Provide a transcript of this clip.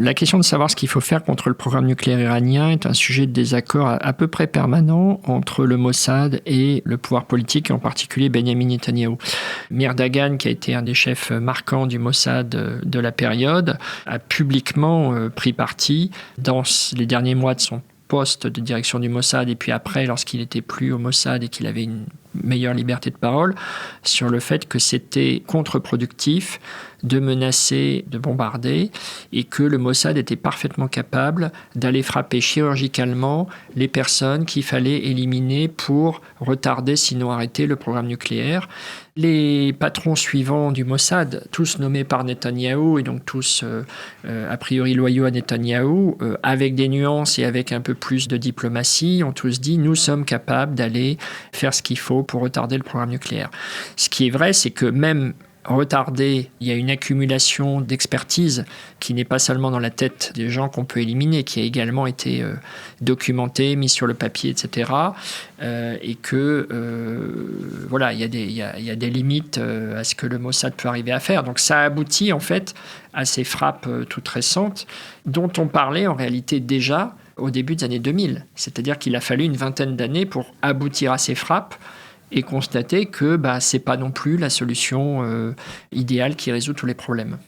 La question de savoir ce qu'il faut faire contre le programme nucléaire iranien est un sujet de désaccord à peu près permanent entre le Mossad et le pouvoir politique, en particulier Benyamin Netanyahou. Meir Dagan, qui a été un des chefs marquants du Mossad de la période, a publiquement pris parti dans les derniers mois de son poste de direction du Mossad et puis après, lorsqu'il n'était plus au Mossad et qu'il avait une meilleure liberté de parole, sur le fait que c'était contre-productif de menacer, de bombarder, et que le Mossad était parfaitement capable d'aller frapper chirurgicalement les personnes qu'il fallait éliminer pour retarder, sinon arrêter, le programme nucléaire. Les patrons suivants du Mossad, tous nommés par Netanyahou, et donc tous a priori loyaux à Netanyahou, avec des nuances et avec un peu plus de diplomatie, ont tous dit « nous sommes capables d'aller faire ce qu'il faut pour retarder le programme nucléaire ». Ce qui est vrai, c'est que même retardé, il y a une accumulation d'expertise qui n'est pas seulement dans la tête des gens qu'on peut éliminer, qui a également été documentée, mise sur le papier, etc. Et que, voilà, il y a des limites à ce que le Mossad peut arriver à faire. Donc ça aboutit en fait à ces frappes toutes récentes dont on parlait en réalité déjà au début des années 2000. C'est-à-dire qu'il a fallu une vingtaine d'années pour aboutir à ces frappes et constater que ce n'est pas non plus la solution idéale qui résout tous les problèmes.